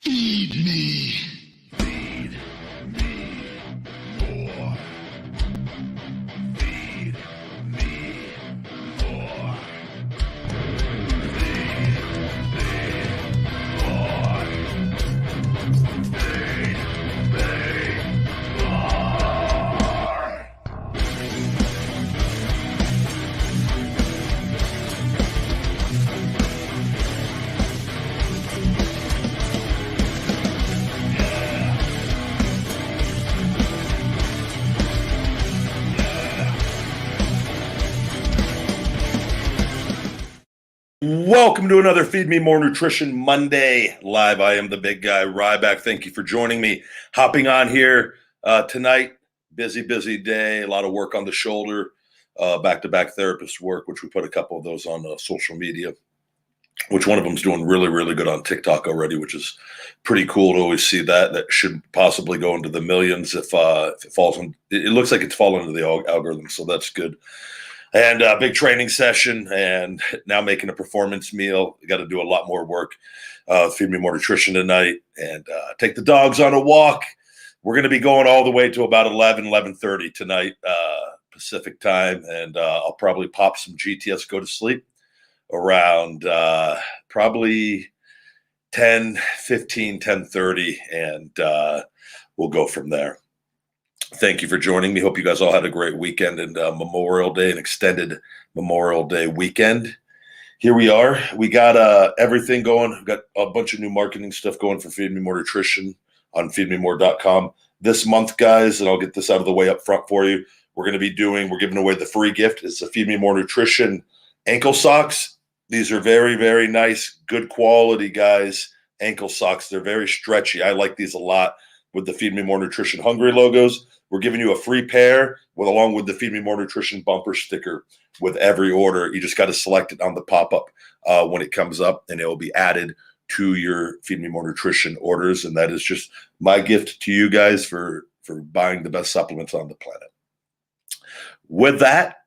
Feed me. Feed me more. Feed me more. Feed me more. Feed me more. Welcome to another Feed Me More Nutrition Monday live. I am the big guy, Ryback. Thank you for joining me. Hopping on here tonight. Busy day. A lot of work on the shoulder. Back-to-back therapist work, which we put a couple of those on social media. Which one of them's doing really good on TikTok already, which is pretty cool to always see that. That should possibly go into the millions if it falls in. It looks like it's fallen into the algorithm, so that's good. And a big training session, and now making a performance meal. Got to do a lot more work. Feed Me More Nutrition tonight, and take the dogs on a walk. We're going to be going all the way to about 11:30 tonight, Pacific time, and I'll probably pop some GTS, go to sleep around probably 10:15, 10:30, and we'll go from there. Thank you for joining me. Hope you guys all had a great weekend and Memorial Day, an extended Memorial Day weekend. Here we are. We got everything going. We've got a bunch of new marketing stuff going for Feed Me More Nutrition on feedmemore.com. This month, guys, and I'll get this out of the way up front for you, we're giving away the free gift. It's the Feed Me More Nutrition ankle socks. These are very nice, good quality, guys, ankle socks. They're very stretchy. I like these a lot with the Feed Me More Nutrition Hungry logos. We're giving you a free pair along with the Feed Me More Nutrition bumper sticker with every order. You just got to select it on the pop-up when it comes up, and it will be added to your Feed Me More Nutrition orders. And that is just my gift to you guys for buying the best supplements on the planet. With that,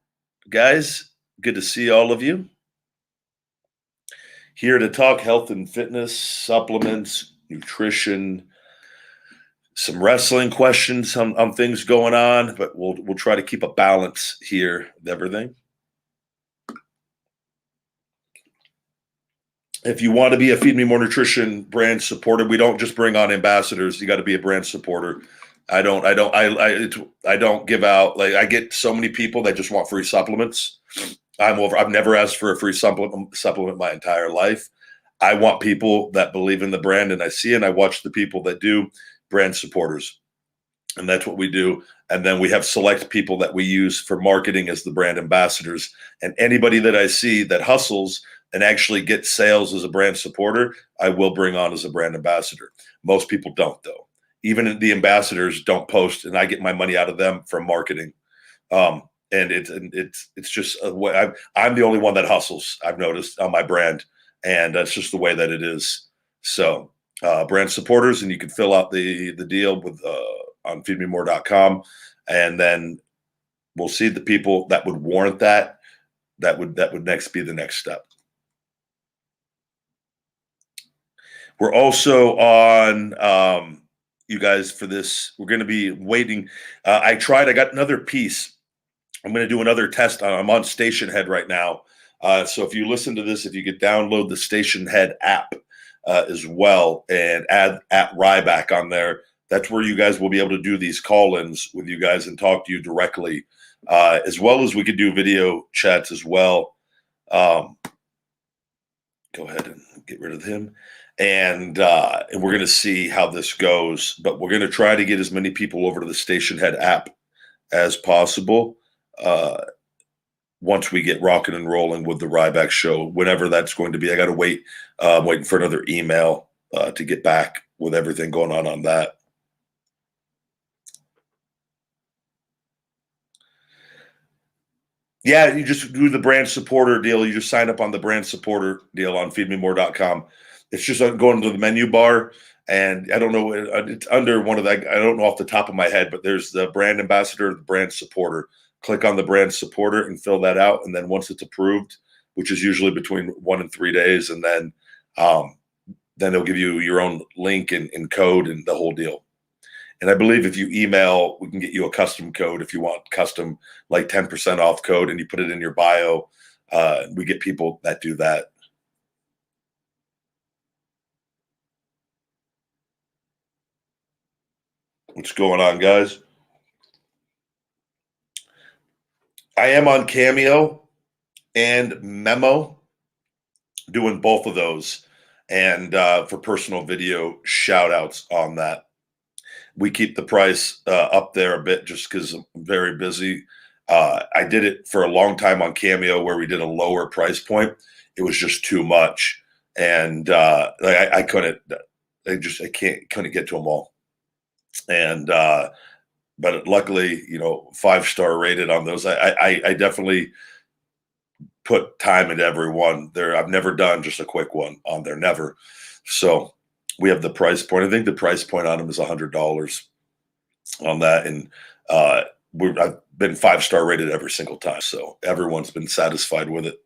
guys, good to see all of you. Here to talk health and fitness, supplements, nutrition, some wrestling questions on things going on, but we'll try to keep a balance here with everything. If you want to be a Feed Me More Nutrition brand supporter, we don't just bring on ambassadors. You got to be a brand supporter. I don't give out, like, I get so many people that just want free supplements. I've never asked for a free supplement my entire life. I want people that believe in the brand, and I watch the people that do, brand supporters. And that's what we do. And then we have select people that we use for marketing as the brand ambassadors. And anybody that I see that hustles and actually gets sales as a brand supporter, I will bring on as a brand ambassador. Most people don't, though. Even the ambassadors don't post, and I get my money out of them from marketing. And it's just a way. I'm the only one that hustles, I've noticed, on my brand. And that's just the way that it is. So brand supporters, and you can fill out the deal with on feedmemore.com, and then we'll see the people that would warrant that would next be the next step. We're also on you guys for this. We're going to be waiting. I got another piece. I'm going to do another test. I'm on Station Head right now. So if you listen to this, if you could download the Station Head app as well and add at Ryback on there, that's where you guys will be able to do these call-ins with you guys and talk to you directly, as well as we could do video chats as well. Go ahead and get rid of him. And we're going to see how this goes, but we're going to try to get as many people over to the Station Head app as possible. Once we get rocking and rolling with the Ryback show, whenever that's going to be, I got to wait. I'm waiting for another email to get back with everything going on that. Yeah, you just do the brand supporter deal. You just sign up on the brand supporter deal on feedmemore.com. It's just going to the menu bar, and I don't know, it's under one of that. I don't know off the top of my head, but there's the brand ambassador, the brand supporter. Click on the brand supporter and fill that out. And then once it's approved, which is usually between 1 and 3 days, and then then they'll give you your own link and code and the whole deal. And I believe if you email, we can get you a custom code if you want custom, like 10% off code, and you put it in your bio. We get people that do that. What's going on, guys? I am on Cameo and Memo, doing both of those. And for personal video shout outs on that. We keep the price up there a bit just because I'm very busy. I did it for a long time on Cameo where we did a lower price point. It was just too much. And I couldn't, couldn't get to them all. And, but luckily, 5-star rated on those. I definitely put time into every one there. I've never done just a quick one on there, never. So we have the price point. I think the price point on them is $100 on that. And I've been 5-star rated every single time. So everyone's been satisfied with it.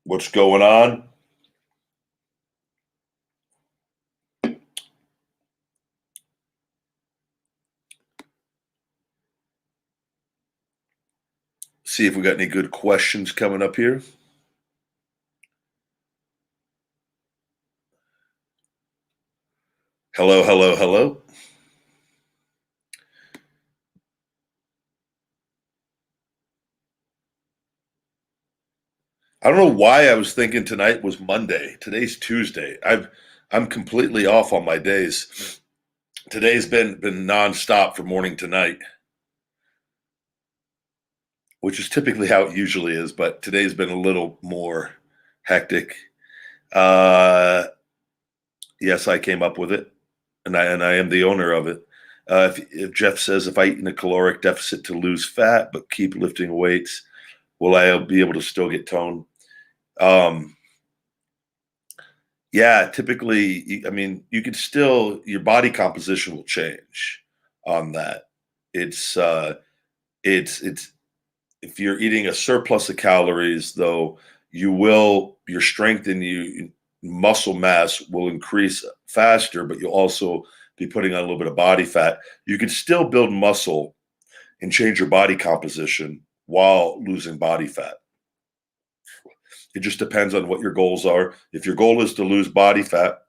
What's going on? See if we got any good questions coming up here. Hello, hello, hello. I don't know why I was thinking tonight was Monday. Today's Tuesday. I'm completely off on my days. Today's been nonstop from morning to night, which is typically how it usually is, but today's been a little more hectic. Yes, I came up with it, and I am the owner of it. If Jeff says if I eat in a caloric deficit to lose fat but keep lifting weights, will I be able to still get tone? Yeah, typically, I mean, you could still, your body composition will change on that. It's if you're eating a surplus of calories, though, your strength and muscle mass will increase faster, but you'll also be putting on a little bit of body fat. You can still build muscle and change your body composition while losing body fat. It just depends on what your goals are. If your goal is to lose body fat,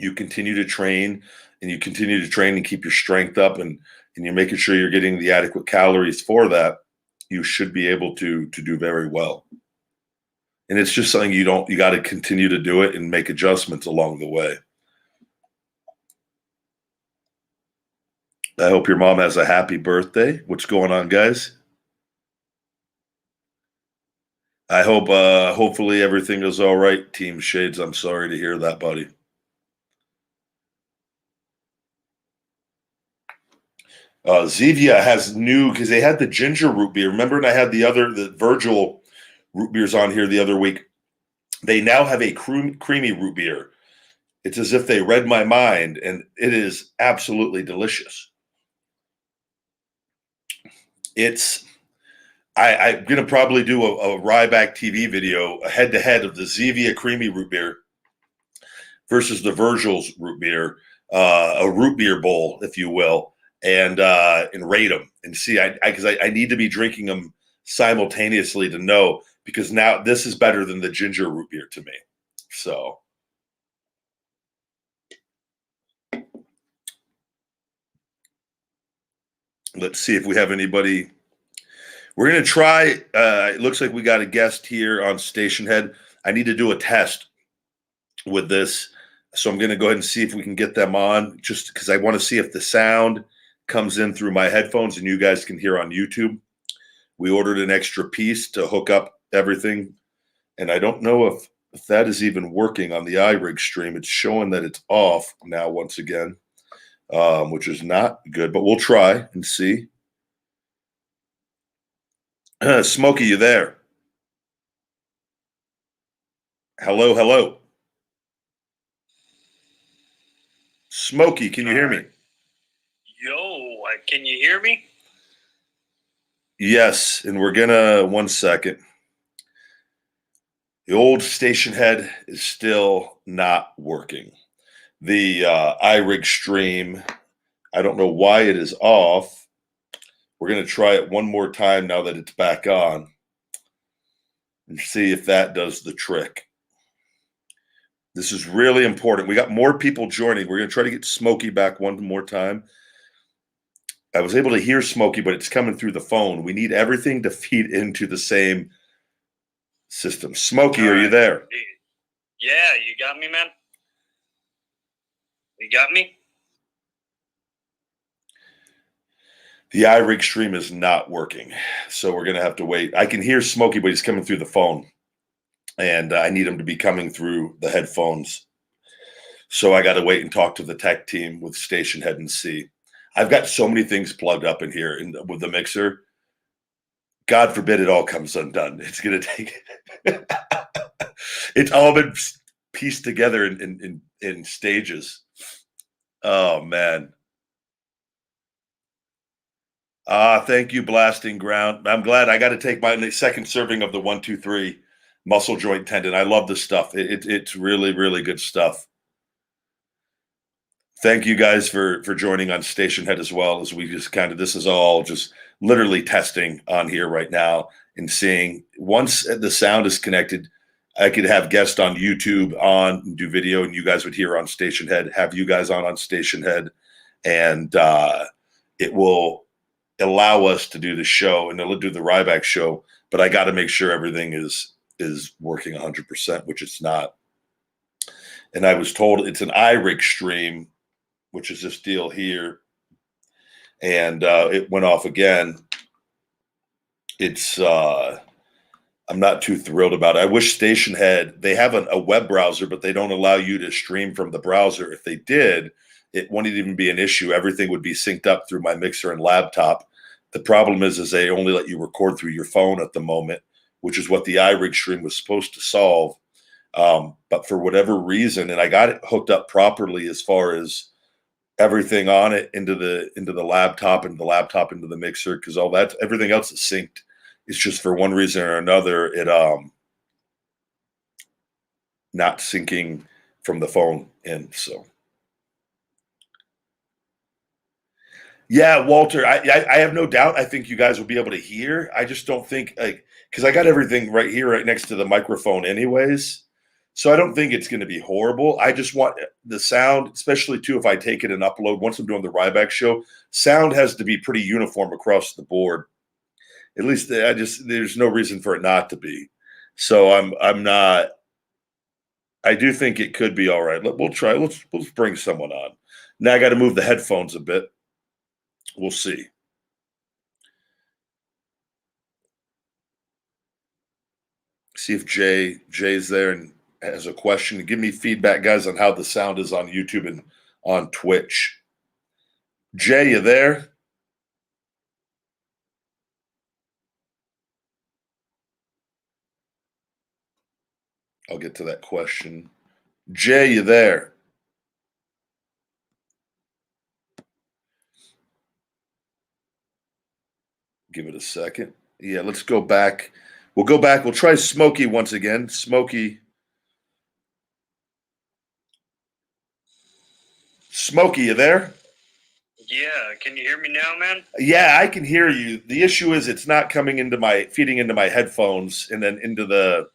you continue to train and keep your strength up and you're making sure you're getting the adequate calories for that, you should be able to do very well. And it's just something you got to continue to do it and make adjustments along the way. I hope your mom has a happy birthday. What's going on, guys? I hope hopefully everything is all right, Team Shades. I'm sorry to hear that, buddy. Zevia has new, because they had the ginger root beer. Remember, and I had the Virgil root beers on here the other week. They now have a creamy root beer. It's as if they read my mind, and it is absolutely delicious. I'm going to probably do a Ryback TV video, a head-to-head of the Zevia creamy root beer versus the Virgil's root beer, a root beer bowl, if you will, and rate them and see. Because I need to be drinking them simultaneously to know, because now this is better than the ginger root beer to me. So let's see if we have anybody. We're going to try. It looks like we got a guest here on Station Head. I need to do a test with this. So I'm going to go ahead and see if we can get them on, just because I want to see if the sound comes in through my headphones and you guys can hear on YouTube. We ordered an extra piece to hook up everything. And I don't know if that is even working on the iRig stream. It's showing that it's off now once again, which is not good, but we'll try and see. Smokey, you there? Hello, hello. Smokey, can you hear me? Yo, can you hear me? Yes, and we're gonna, 1 second. The old station head is still not working. The iRig stream, I don't know why it is off. We're going to try it one more time now that it's back on and see if that does the trick. This is really important. We got more people joining. We're going to try to get Smokey back one more time. I was able to hear Smokey, but it's coming through the phone. We need everything to feed into the same system. Smokey, are you there? Yeah, you got me, man? You got me? The iRig stream is not working, so we're going to have to wait. I can hear Smokey, but he's coming through the phone, and I need him to be coming through the headphones. So I got to wait and talk to the tech team with Station Head and see. I've got so many things plugged up in here with the mixer. God forbid it all comes undone. It's going to take – it's all been pieced together in stages. Oh, man. Thank you, Blasting Ground. I'm glad I got to take my second serving of the 1-2-3 muscle joint tendon. I love this stuff. It's really, really good stuff. Thank you guys for joining on Station Head as well, as we just this is all just literally testing on here right now and seeing once the sound is connected, I could have guests on YouTube on and do video, and you guys would hear on Station Head, have you guys on Station Head, and it will allow us to do the show and they'll do the Ryback show, but I got to make sure everything is working 100%, which it's not. And I was told it's an iRig stream, which is this deal here, and it went off again. It's I'm not too thrilled about it. I wish Station Head, they have a web browser, but they don't allow you to stream from the browser. If they did, it wouldn't even be an issue. Everything would be synced up through my mixer and laptop. The problem is they only let you record through your phone at the moment, which is what the iRig stream was supposed to solve. But for whatever reason, and I got it hooked up properly as far as everything on it into the laptop and the laptop into the mixer, because all that everything else is synced. It's just for one reason or another, it not syncing from the phone in. So yeah, Walter, I have no doubt. I think you guys will be able to hear. I just don't think because I got everything right here, right next to the microphone, anyways. So I don't think it's going to be horrible. I just want the sound, especially too, if I take it and upload, once I'm doing the Ryback show, sound has to be pretty uniform across the board. At least there's no reason for it not to be. So I'm not, I do think it could be all right. We'll try. Let's bring someone on. Now I got to move the headphones a bit. We'll see. See if Jay's there and has a question. Give me feedback, guys, on how the sound is on YouTube and on Twitch. Jay, you there? I'll get to that question. Jay, you there? Give it a second. Yeah, let's go back. We'll go back. We'll try Smokey once again. Smokey, you there? Yeah, can you hear me now, man? Yeah, I can hear you. The issue is it's not coming feeding into my headphones and then into the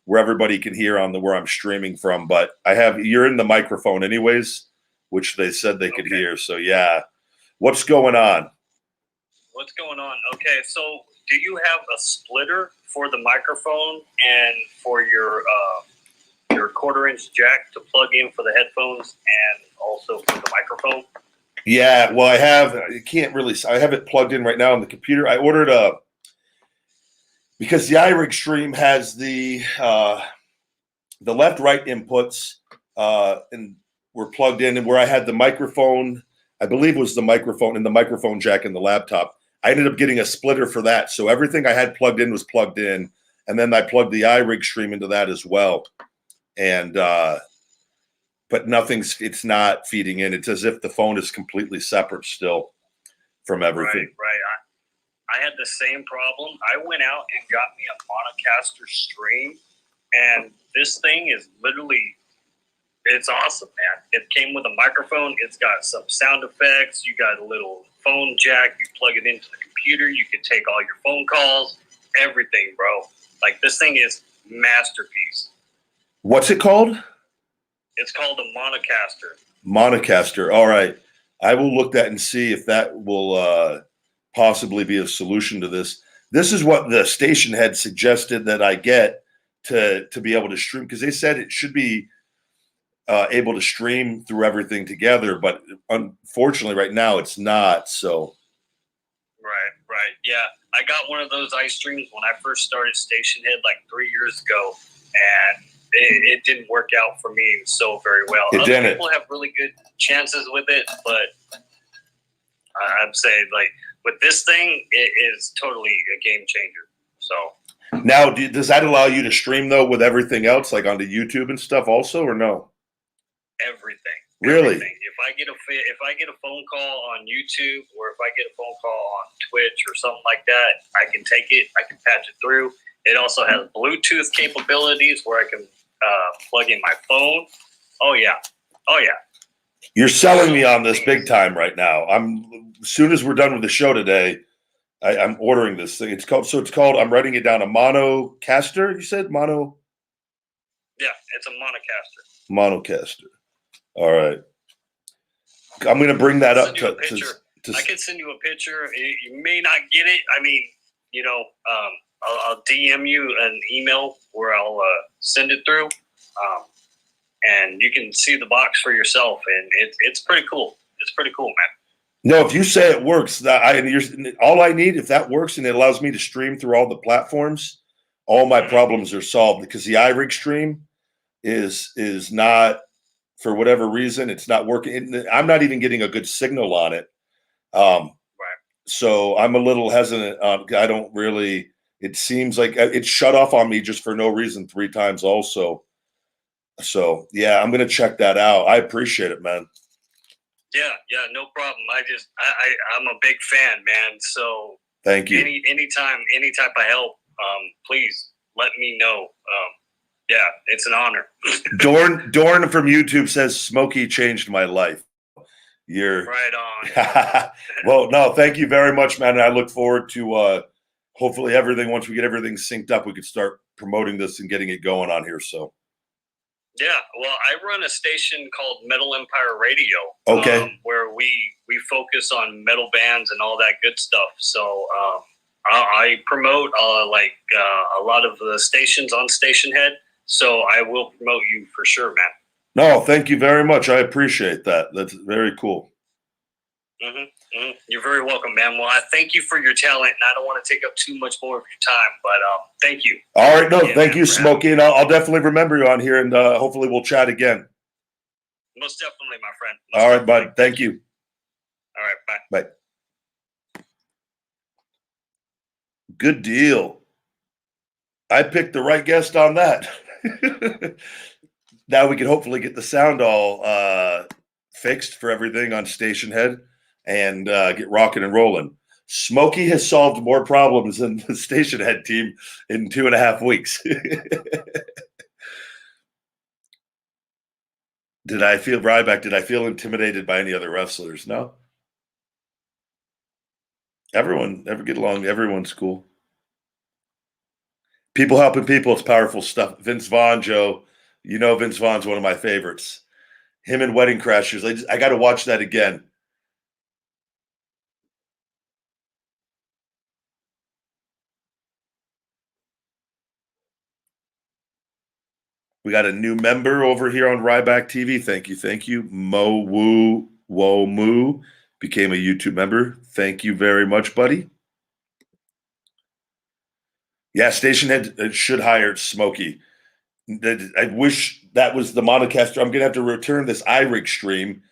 where everybody can hear on where I'm streaming from. But you're in the microphone anyways, which they said they could hear. So yeah, what's going on? What's going on? Okay, so do you have a splitter for the microphone and for your 1/4-inch jack to plug in for the headphones and also for the microphone? Yeah, well, I have it plugged in right now on the computer. I ordered because the iRig stream has the left-right inputs and were plugged in, and where I had the microphone, I believe was the microphone and the microphone jack in the laptop. I ended up getting a splitter for that. So everything I had plugged in was plugged in, and then I plugged the iRig stream into that as well. And but it's not feeding in. It's as if the phone is completely separate still from everything. Right. I had the same problem. I went out and got me a Monocaster stream And this thing is literally, it's awesome, man. It came with a microphone. It's got some sound effects. You got a little phone jack. You plug it into the computer. You can take all your phone calls, everything, bro. Like, this thing is masterpiece. What's it called? It's called a Monocaster. Monocaster. All right. I will look that and see if that will possibly be a solution to this. This is what the station had suggested that I get to be able to stream, because they said it should be able to stream through everything together, but unfortunately right now it's not. So Right. Yeah, I got one of those iStreams when I first started Station Head like 3 years ago, and it didn't work out for me so very well. It Other didn't. people have really good chances with it, but I'm saying, like, with this thing, it is totally a game changer. So now, does that allow you to stream though with everything else, like onto YouTube and stuff, also, or no? everything. Really? Everything. If I get a phone call on YouTube, or if I get a phone call on Twitch or something like that, I can take it. I can patch it through. It also has Bluetooth capabilities where I can plug in my phone. Oh yeah. You're selling me on this big time right now. As soon as we're done with the show today, I'm ordering this thing. It's called. I'm writing it down. A Monocaster. You said mono. Yeah, it's a Monocaster. Monocaster. All right. I'm going to bring that up to I can send you a picture. You may not get it. I mean, I'll DM you an email where I'll send it through, and you can see the box for yourself. And it's pretty cool. It's pretty cool, man. No, if you say it works, all I need, if that works and it allows me to stream through all the platforms, all my problems are solved, because the iRig stream is not, for whatever reason, it's not working. I'm not even getting a good signal on it. Right. So I'm a little hesitant on, I don't really, it seems like it shut off on me just for no reason 3 times also. So yeah, I'm going to check that out. I appreciate it, man. Yeah, no problem. I'm a big fan, man. So thank you. Anytime, any type of help, please let me know. Yeah, it's an honor. Dorn from YouTube says Smokey changed my life. You're right on. Well, no, thank you very much, man. And I look forward to hopefully once we get everything synced up, we could start promoting this and getting it going on here. So yeah, well, I run a station called Metal Empire Radio. Okay. Where we focus on metal bands and all that good stuff. So I promote a lot of the stations on Station Head. So I will promote you for sure, man. No, thank you very much. I appreciate that. That's very cool. You're very welcome, man. Well, I thank you for your talent, and I don't want to take up too much more of your time, but thank you. All right, no, thank you, Smokey, and I'll definitely remember you on here, and hopefully we'll chat again. Most definitely, my friend. All right, bud. Thank you. All right, bye. Bye. Good deal. I picked the right guest on that. Now we can hopefully get the sound all fixed for everything on Station Head and get rocking and rolling. Smokey has solved more problems than the Station Head team in 2.5 weeks. Did I feel intimidated by any other wrestlers? No. Get along. Everyone's cool. People helping people, it's powerful stuff. Vince Vaughn, Joe, Vince Vaughn's one of my favorites. Him and Wedding Crashers. I got to watch that again. We got a new member over here on Ryback TV. Thank you. Mo Woo Wo Moo became a YouTube member. Thank you very much, buddy. Yeah, Station Head should hire Smokey. I wish that was the Monocaster. I'm going to have to return this iRig stream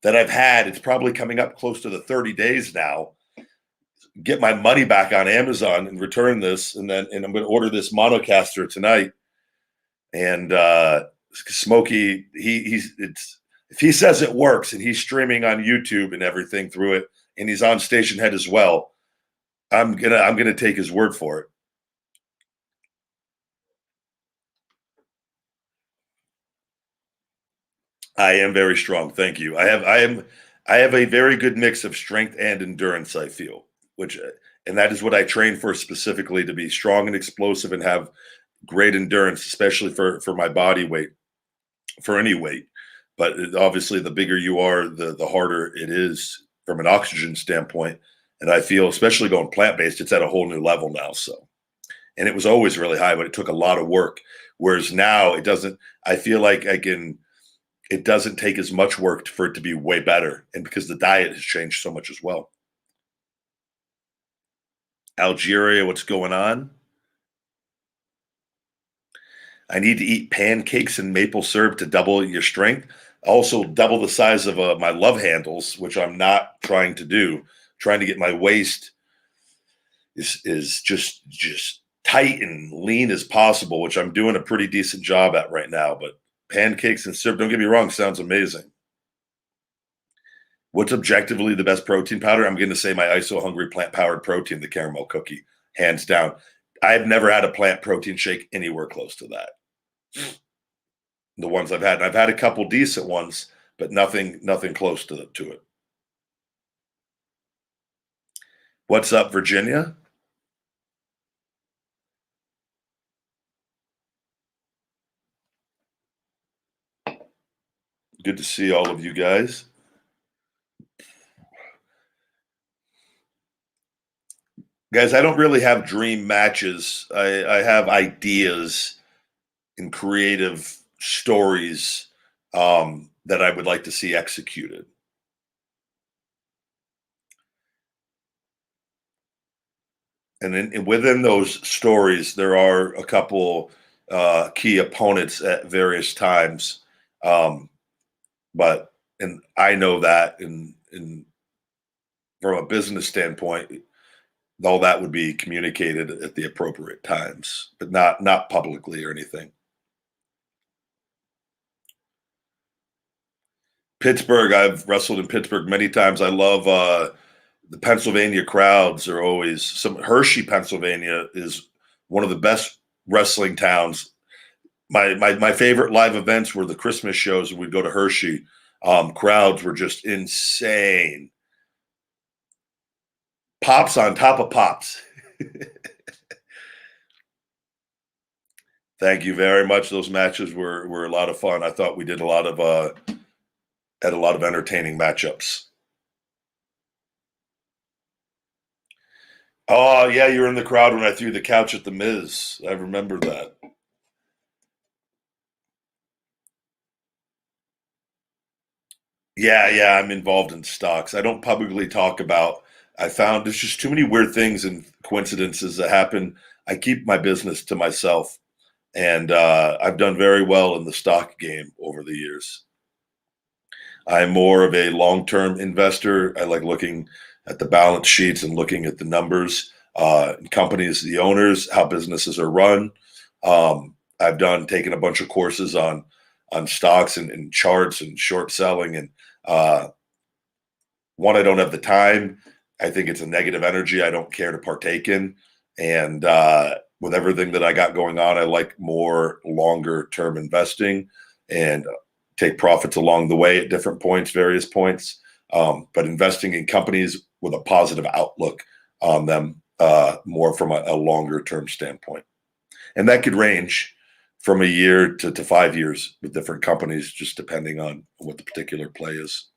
that I've had. It's probably coming up close to the 30 days now. Get my money back on Amazon and return this, and I'm going to order this Monocaster tonight. And Smokey, if he says it works and he's streaming on YouTube and everything through it, and he's on Station Head as well, I'm gonna take his word for it. I am very strong. Thank you. I have a very good mix of strength and endurance, I feel, which and that is what I train for specifically, to be strong and explosive and have great endurance, especially for my body weight, for any weight. But obviously, the bigger you are, the harder it is from an oxygen standpoint. And I feel, especially going plant based, it's at a whole new level now. So, and it was always really high, but it took a lot of work. Whereas now it doesn't. I feel like I can. It doesn't take as much work for it to be way better, and because the diet has changed so much as well. Algeria, what's going on? I need to eat pancakes and maple syrup to double your strength. Also, double the size of my love handles, which I'm not trying to do. Trying to get my waist is just tight and lean as possible, which I'm doing a pretty decent job at right now. But pancakes and syrup, don't get me wrong, sounds amazing. What's objectively the best protein powder? I'm going to say my ISO Hungry plant powered protein, the caramel cookie, hands down. I've never had a plant protein shake anywhere close to that. The ones I've had, and I've had a couple decent ones, but nothing close to it. What's up, Virginia? Good to see all of you guys. Guys, I don't really have dream matches. I have ideas and creative stories that I would like to see executed. And then within those stories, there are a couple key opponents at various times. But and I know that in from a business standpoint, all that would be communicated at the appropriate times, but not publicly or anything. Pittsburgh, I've wrestled in Pittsburgh many times. I love the Pennsylvania crowds are always some Hershey, Pennsylvania is one of the best wrestling towns. My favorite live events were the Christmas shows. We'd go to Hershey. Crowds were just insane. Pops on top of pops. Thank you very much. Those matches were a lot of fun. I thought we did a lot of had a lot of entertaining matchups. Oh yeah, you were in the crowd when I threw the couch at the Miz. I remember that. Yeah, I'm involved in stocks. I don't publicly talk about. I found there's just too many weird things and coincidences that happen. I keep my business to myself, and I've done very well in the stock game over the years. I'm more of a long-term investor. I like looking at the balance sheets and looking at the numbers, companies, the owners, how businesses are run. I've taken a bunch of courses on stocks and charts and short selling. And one, I don't have the time. I think it's a negative energy I don't care to partake in. And with everything that I got going on, I like more longer term investing and take profits along the way at different points, various points. But investing in companies with a positive outlook on them, more from a longer term standpoint. And that could range from a year to 5 years with different companies, just depending on what the particular play is.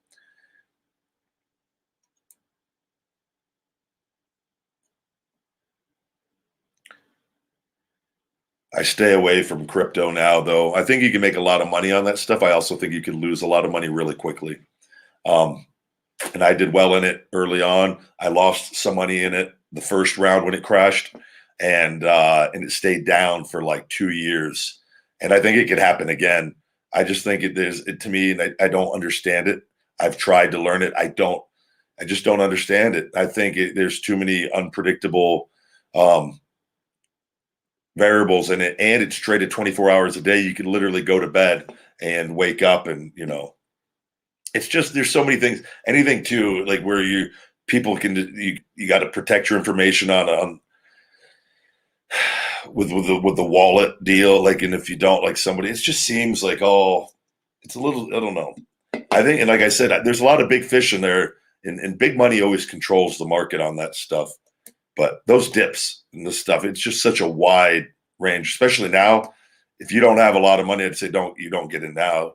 I stay away from crypto now, though. I think you can make a lot of money on that stuff. I also think you can lose a lot of money really quickly. Um, and I did well in it early on. I lost some money in it the first round when it crashed, and it stayed down for like 2 years. And I think it could happen again. I just think to me, and I don't understand it. I've tried to learn it. I just don't understand it. I think there's too many unpredictable variables in it, and it's traded 24 hours a day. You can literally go to bed and wake up, and it's just there's so many things. Anything too, like where people can you got to protect your information on with the wallet deal. Like, and if you don't, like somebody, it just seems like it's a little, I don't know. I think, and like I said, there's a lot of big fish in there, and big money always controls the market on that stuff. But those dips and this stuff, it's just such a wide range, especially now. If you don't have a lot of money, I'd say you don't get in now.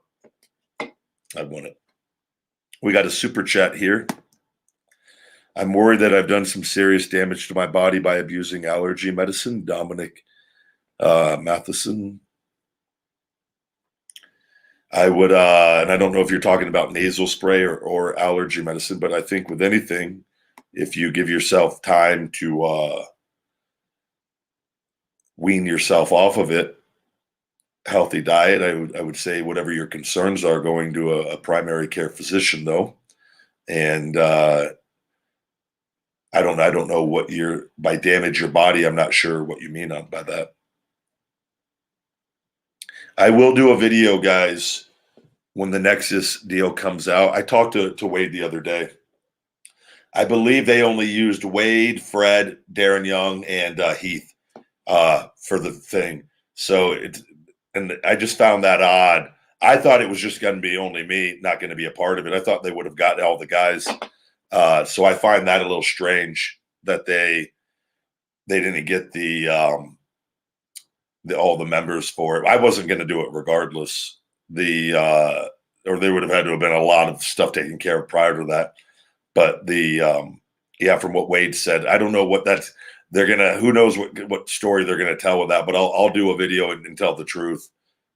I want it. We got a super chat here. I'm worried that I've done some serious damage to my body by abusing allergy medicine. Dominic Matheson. I would, and I don't know if you're talking about nasal spray or allergy medicine, but I think with anything, if you give yourself time to wean yourself off of it, healthy diet, I would say whatever your concerns are, going to a primary care physician though. And I don't know what by damage your body. I'm not sure what you mean by that. I will do a video, guys, when the Nexus deal comes out. I talked to Wade the other day. I believe they only used Wade, Fred, Darren Young, and Heath for the thing. So and I just found that odd. I thought it was just going to be only me, not going to be a part of it. I thought they would have gotten all the guys. So I find that a little strange that they didn't get all the members for it. I wasn't going to do it regardless. Or they would have had to have been a lot of stuff taken care of prior to that. But from what Wade said, I don't know what who knows what story they're going to tell with that, but I'll do a video and tell the truth.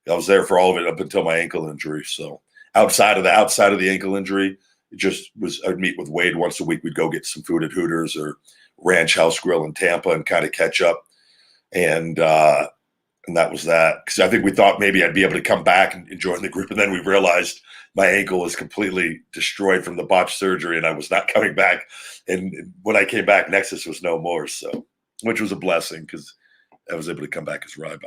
I was there for all of it up until my ankle injury. So outside of the ankle injury, it just was, I'd meet with Wade once a week. We'd go get some food at Hooters or Ranch House Grill in Tampa and kind of catch up. And that was that. Because I think we thought maybe I'd be able to come back and join the group. And then we realized my ankle was completely destroyed from the botched surgery and I was not coming back. And when I came back, Nexus was no more. So, which was a blessing because I was able to come back as Ryback.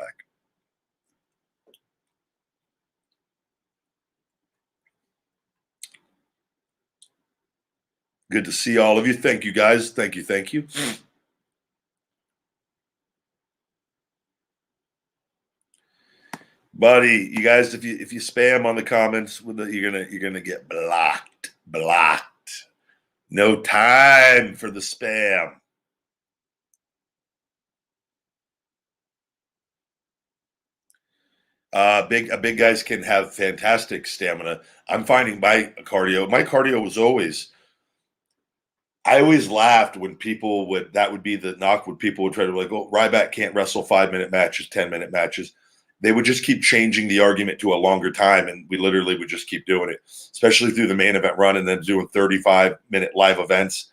Good to see all of you. Thank you, guys. Thank you. Thank you. Buddy, you guys, if you spam on the comments, you're gonna get blocked. No time for the spam. Big guys can have fantastic stamina. I'm finding my cardio was always. I always laughed when that would be the knock when people would try to like, oh, Ryback can't wrestle 5-minute matches, 10-minute matches. They would just keep changing the argument to a longer time, and we literally would just keep doing it, especially through the main event run and then doing 35-minute live events,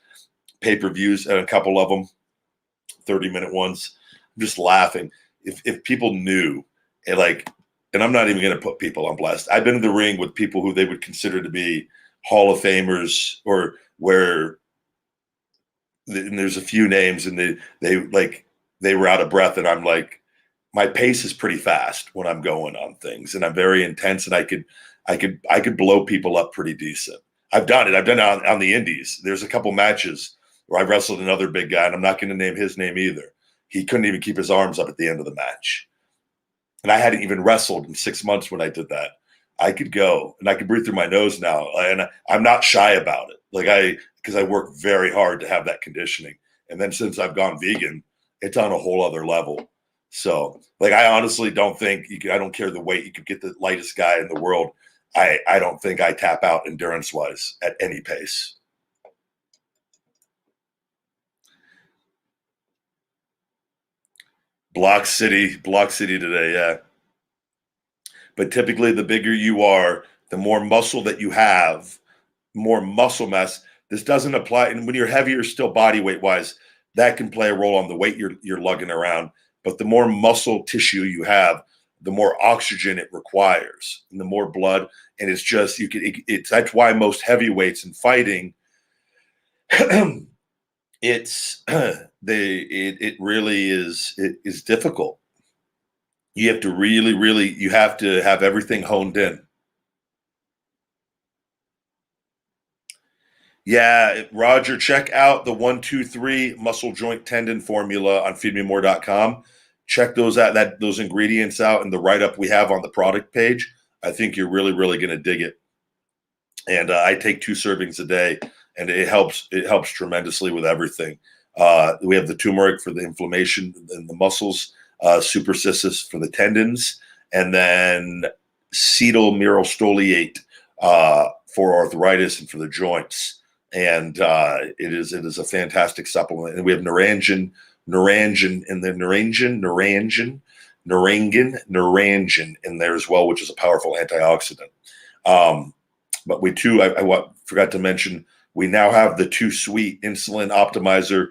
pay-per-views, and a couple of them, 30-minute ones. I'm just laughing. If people knew, and I'm not even going to put people on blast. I've been in the ring with people who they would consider to be Hall of Famers or where and there's a few names and they were out of breath, and I'm like, my pace is pretty fast when I'm going on things, and I'm very intense, and I could blow people up pretty decent. I've done it. I've done it on the indies. There's a couple matches where I wrestled another big guy, and I'm not going to name his name either. He couldn't even keep his arms up at the end of the match. And I hadn't even wrestled in 6 months when I did that. I could go, and I could breathe through my nose now, and I'm not shy about it. Because I work very hard to have that conditioning. And then since I've gone vegan, it's on a whole other level. So, I honestly don't think I don't care the weight. You could get the lightest guy in the world. I don't think I tap out endurance-wise at any pace. Block City today, yeah. But typically, the bigger you are, the more muscle that you have, more muscle mass. This doesn't apply, and when you're heavier, still body weight-wise, that can play a role on the weight you're lugging around. But the more muscle tissue you have, the more oxygen it requires, and the more blood. And it's just that's why most heavyweights in fighting, it really is difficult. You have to you have to have everything honed in. Yeah, Roger, check out the 1-2-3 muscle joint tendon formula on feedmemore.com. Check those ingredients out in the write-up we have on the product page. I think you're really, really going to dig it. And I take 2 servings a day, and it helps. It helps tremendously with everything. We have the turmeric for the inflammation in the muscles, supercissus for the tendons, and then cetyl myrrostoliate for arthritis and for the joints. And it is a fantastic supplement. And we have naranjin in there as well, which is a powerful antioxidant. But we too, I forgot to mention, we now have the 2 sweet insulin optimizer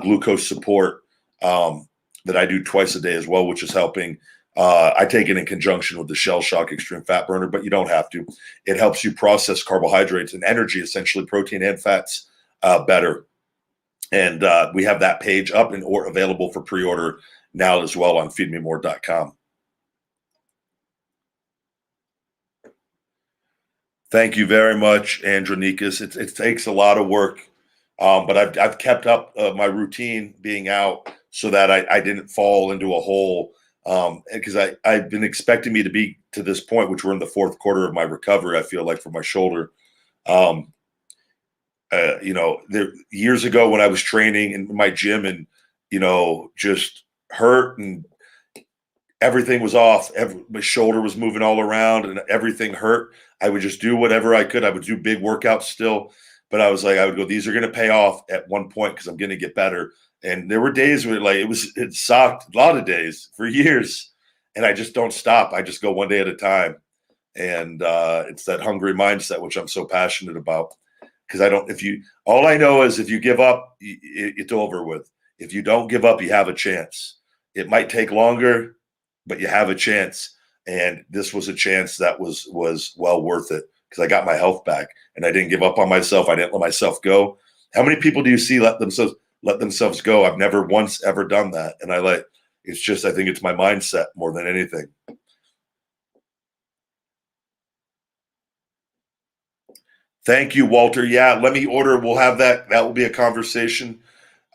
glucose support that I do twice a day as well, which is helping. I take it in conjunction with the Shell Shock Extreme Fat Burner, but you don't have to. It helps you process carbohydrates and energy, essentially protein and fats, better. And we have that page up and or available for pre-order now as well on feedmemore.com. Thank you very much, Andronikas. It takes a lot of work, but I've kept up my routine being out so that I didn't fall into a hole, because I've been expecting me to be to this point, which we're in the 4th quarter of my recovery, I feel like, for my shoulder. Years ago when I was training in my gym and, just hurt and everything was off. My shoulder was moving all around and everything hurt. I would just do whatever I could. I would do big workouts still, but I was like, I would go, these are going to pay off at one point because I'm going to get better. And there were days where it sucked, a lot of days for years. And I just don't stop. I just go one day at a time. And it's that hungry mindset, which I'm so passionate about. Because all I know is if you give up, it's over with. If you don't give up, you have a chance. It might take longer, but you have a chance. And this was a chance that was well worth it because I got my health back and I didn't give up on myself. I didn't let myself go. How many people do you see let themselves go? I've never once ever done that. And I think it's my mindset more than anything. Thank you, Walter. Yeah, let me order. We'll have that. That will be a conversation.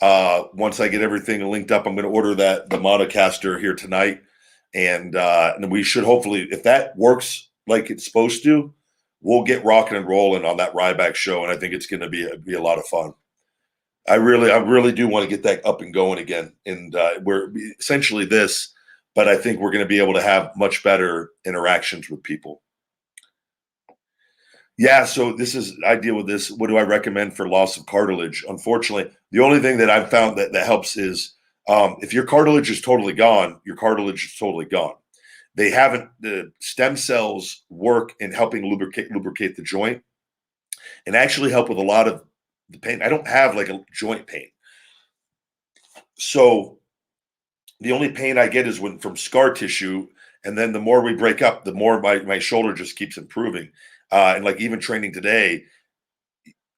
Once I get everything linked up, I'm going to order the Monocaster here tonight. And we should hopefully, if that works like it's supposed to, we'll get rocking and rolling on that Ryback show. And I think it's going to be a lot of fun. I really do want to get that up and going again. And we're essentially this, but I think we're going to be able to have much better interactions with people. Yeah, so I deal with this. What do I recommend for loss of cartilage? Unfortunately, the only thing that I've found that helps is if your cartilage is totally gone, your cartilage is totally gone. The stem cells work in helping lubricate the joint and actually help with a lot of the pain. I don't have like a joint pain. So the only pain I get is from scar tissue. And then the more we break up, the more my shoulder just keeps improving. And like even training today,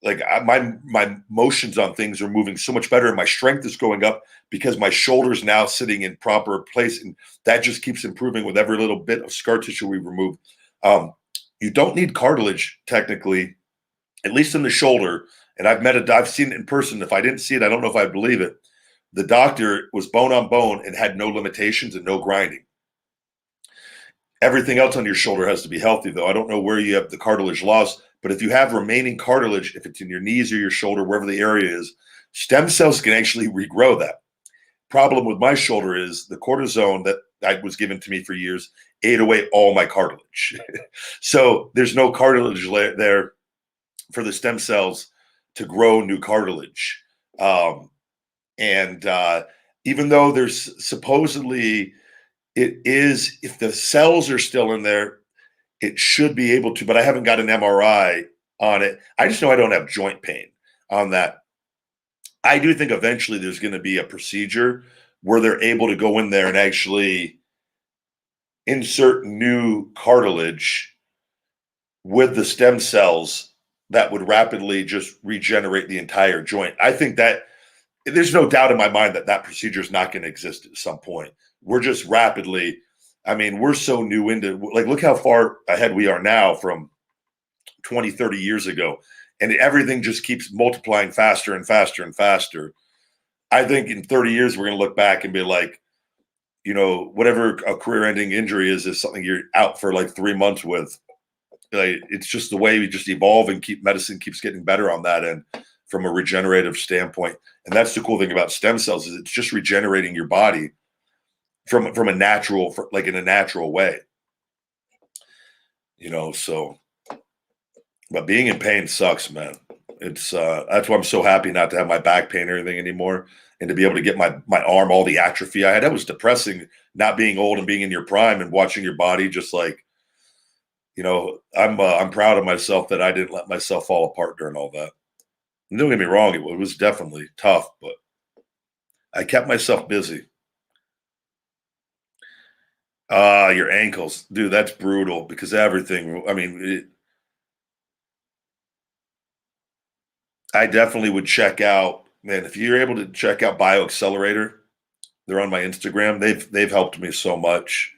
like my motions on things are moving so much better and my strength is going up because my shoulder's now sitting in proper place. And that just keeps improving with every little bit of scar tissue we remove. You don't need cartilage technically, at least in the shoulder. And I've seen it in person. If I didn't see it, I don't know if I believe it. The doctor was bone on bone and had no limitations and no grinding. Everything else on your shoulder has to be healthy, though. I don't know where you have the cartilage loss, but if you have remaining cartilage, if it's in your knees or your shoulder, wherever the area is, stem cells can actually regrow that. Problem with my shoulder is the cortisone that was given to me for years ate away all my cartilage. So there's no cartilage there for the stem cells to grow new cartilage. And even though there's supposedly if the cells are still in there, it should be able to, but I haven't got an MRI on it. I just know I don't have joint pain on that. I do think eventually there's going to be a procedure where they're able to go in there and actually insert new cartilage with the stem cells that would rapidly just regenerate the entire joint. I think that there's no doubt in my mind that procedure is not going to exist at some point. We're just rapidly, we're so new into, like, look how far ahead we are now from 20, 30 years ago. And everything just keeps multiplying faster and faster and faster. I think in 30 years, we're going to look back and be like, whatever a career-ending injury is something you're out for like 3 months with. Like, it's just the way we just evolve and medicine keeps getting better on that end from a regenerative standpoint. And that's the cool thing about stem cells is it's just regenerating your body from a natural, like in a natural way. So, but being in pain sucks, man. It's that's why I'm so happy not to have my back pain or anything anymore, and to be able to get my arm, all the atrophy I had. That was depressing, not being old and being in your prime and watching your body just like, I'm proud of myself that I didn't let myself fall apart during all that. And don't get me wrong, it was definitely tough, but I kept myself busy. Your ankles, dude, that's brutal because everything. I mean, I definitely would check out, man. If you're able to check out BioAccelerator, they're on my Instagram. They've helped me so much,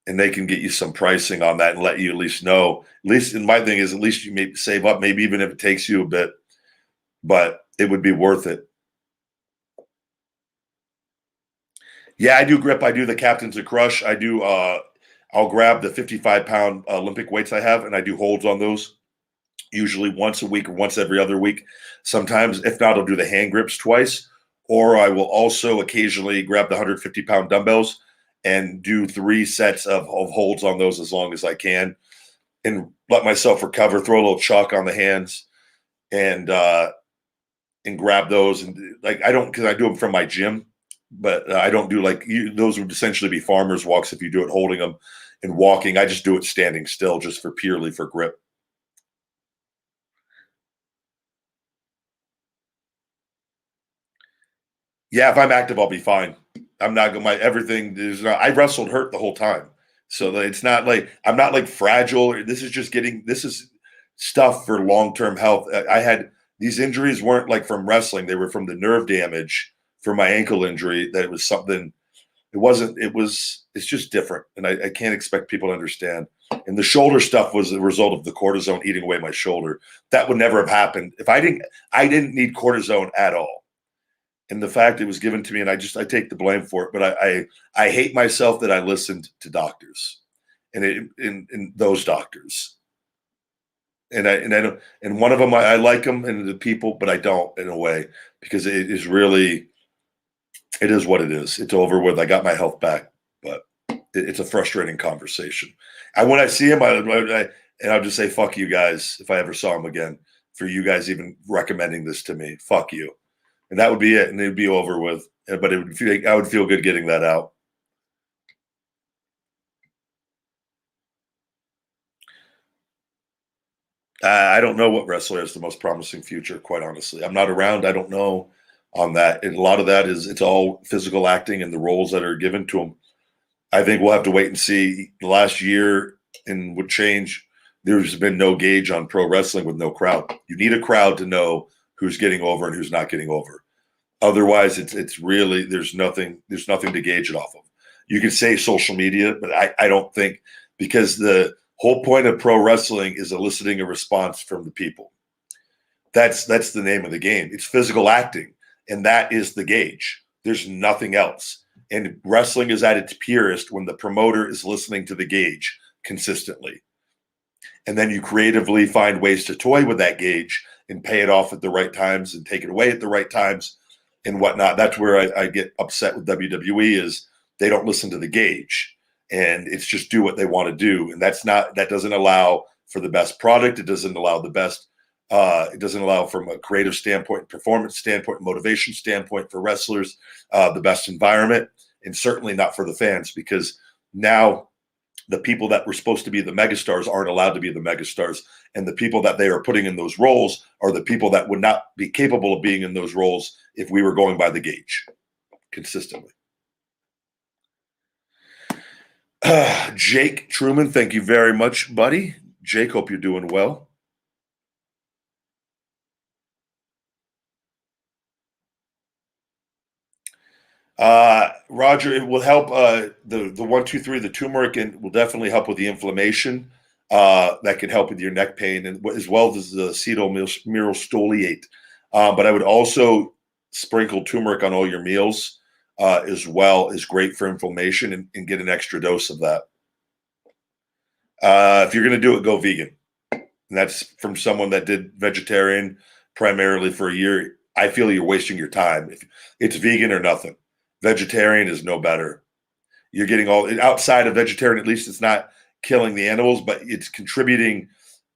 and they can get you some pricing on that and let you at least know. At least, and my thing is, at least you maybe save up, maybe even if it takes you a bit, but it would be worth it. Yeah, I do grip. I do the Captain's a Crush. I do. I'll grab the 55-pound Olympic weights I have, and I do holds on those. Usually once a week or once every other week. Sometimes, if not, I'll do the hand grips twice, or I will also occasionally grab the 150-pound dumbbells and do 3 sets of holds on those as long as I can, and let myself recover. Throw a little chalk on the hands, and grab those. And like I don't, because I do them from my gym, but I don't do like those would essentially be farmers walks if you do it holding them and walking. I just do it standing still, just for purely for grip. Yeah, if I'm active, I'll be fine. I'm not going. My everything is not. I wrestled hurt the whole time, so it's not like I'm not like fragile. This is just getting. This is stuff for long term health. I had these injuries weren't like from wrestling; they were from the nerve damage for my ankle injury. That it was something. It wasn't. It was. It's just different, and I can't expect people to understand. And the shoulder stuff was the result of the cortisone eating away my shoulder. That would never have happened if I didn't. I didn't need cortisone at all. And the fact it was given to me, and I take the blame for it. But I hate myself that I listened to doctors, and in those doctors, and I don't. And one of them I like them and the people, but I don't in a way because it is really, it is what it is. It's over with. I got my health back, but it's a frustrating conversation. When I see him, and I'll just say fuck you guys if I ever saw him again. For you guys even recommending this to me, fuck you. And that would be it, and it would be over with. But I would feel good getting that out. I don't know what wrestler has the most promising future, quite honestly. I'm not around. I don't know on that. And a lot of that is it's all physical acting and the roles that are given to them. I think we'll have to wait and see. The last year and would change. There's been no gauge on pro wrestling with no crowd. You need a crowd to know who's getting over and who's not getting over. Otherwise, it's really there's nothing to gauge it off of. You can say social media, but I don't think, because the whole point of pro wrestling is eliciting a response from the people. That's the name of the game. It's physical acting, and that is the gauge. There's nothing else. And wrestling is at its purest when the promoter is listening to the gauge consistently. And then you creatively find ways to toy with that gauge and pay it off at the right times and take it away at the right times and whatnot. That's where I get upset with WWE is they don't listen to the gauge, and it's just do what they want to do. And that doesn't allow for the best product. It doesn't allow the best, it doesn't allow from a creative standpoint, performance standpoint, motivation standpoint for wrestlers, the best environment, and certainly not for the fans, because now the people that were supposed to be the megastars aren't allowed to be the megastars. And the people that they are putting in those roles are the people that would not be capable of being in those roles if we were going by the gauge consistently. Jake Truman, thank you very much, buddy. Jake, hope you're doing well. Roger, it will help. The 1, 2, 3, the turmeric, and will definitely help with the inflammation. That can help with your neck pain, and as well as the acetylmyrrolstoliate. But I would also sprinkle turmeric on all your meals. as well is great for inflammation, and get an extra dose of that. If you're going to do it, go vegan. And that's from someone that did vegetarian primarily for a year. I feel you're wasting your time. If it's vegan or nothing, vegetarian is no better. You're getting all outside of vegetarian. At least it's not killing the animals, but it's contributing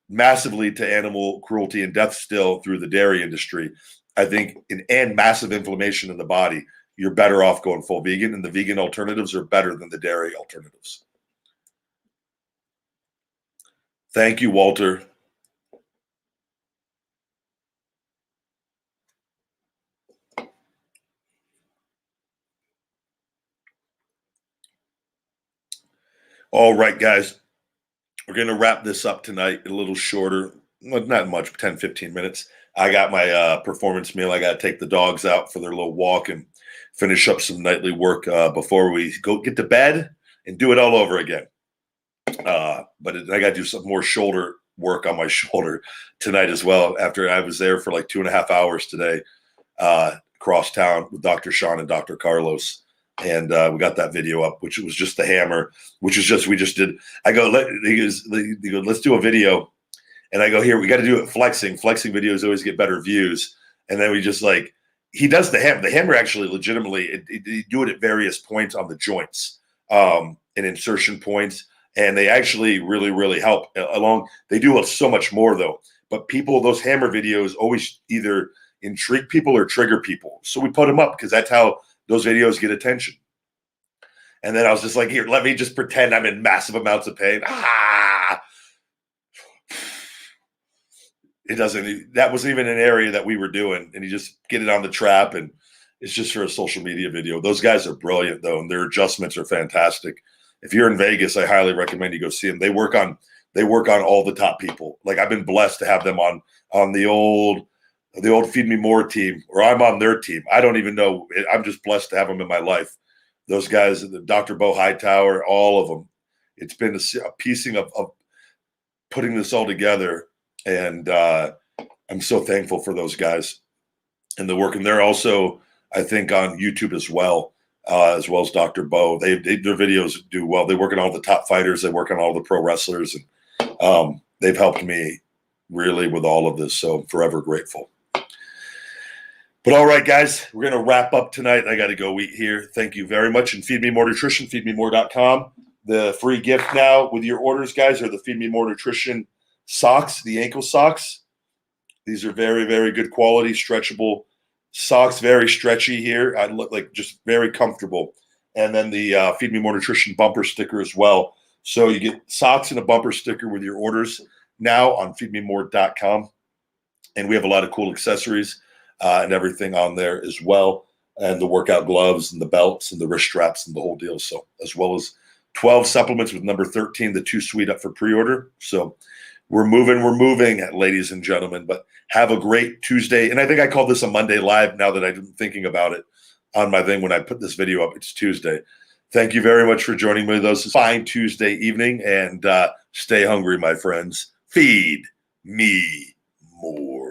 massively to animal cruelty and death still through the dairy industry. I think, and massive inflammation in the body. You're better off going full vegan, and the vegan alternatives are better than the dairy alternatives. Thank you, Walter. All right, guys. We're going to wrap this up tonight a little shorter. Not much, 10, 15 minutes. I got my performance meal. I got to take the dogs out for their little walk and finish up some nightly work before we go get to bed and do it all over again. But I got to do some more shoulder work on my shoulder tonight as well. After I was there for like 2.5 hours today, across town with Dr. Sean and Dr. Carlos. And we got that video up, which was just the hammer, which is just, we just did. I go, they go, let's do a video. And I go, here, we got to do it flexing. Flexing videos always get better views. And then we just like, he does the hammer. The hammer actually legitimately, you do it at various points on the joints and insertion points. And they actually really, really help along. They do so much more though. But people, those hammer videos always either intrigue people or trigger people. So we put them up because that's how those videos get attention. And then I was just like, here, let me just pretend I'm in massive amounts of pain. It doesn't, that wasn't even an area that we were doing. And you just get it on the trap, and it's just for a social media video. Those guys are brilliant though, and their adjustments are fantastic. If you're in Vegas, I highly recommend you go see them. They work on all the top people. Like I've been blessed to have them on the old Feed Me More team, or I'm on their team. I don't even know. I'm just blessed to have them in my life. Those guys, the Dr. Bo Hightower, all of them. It's been a piecing of putting this all together. And I'm so thankful for those guys and the work. And they're also, I think, on YouTube as well as Dr. Bo. Their videos do well. They work on all the top fighters. They work on all the pro wrestlers. And they've helped me really with all of this. So I'm forever grateful. But all right, guys, we're going to wrap up tonight. I got to go eat here. Thank you very much. And Feed Me More Nutrition, feedmemore.com. The free gift now with your orders, guys, are the Feed Me More Nutrition socks, the ankle socks. These are very, very good quality, stretchable socks, very stretchy here. I look like just very comfortable. And then the Feed Me More Nutrition bumper sticker as well. So you get socks and a bumper sticker with your orders now on feedmemore.com. And we have a lot of cool accessories and everything on there as well. And the workout gloves and the belts and the wrist straps and the whole deal. So as well as 12 supplements with number 13, the 2 Sweet up for pre-order. So we're moving, ladies and gentlemen. But have a great Tuesday. And I think I called this a Monday Live now that I'm thinking about it on my thing when I put this video up. It's Tuesday. Thank you very much for joining me. This is a fine Tuesday evening. And stay hungry, my friends. Feed me more.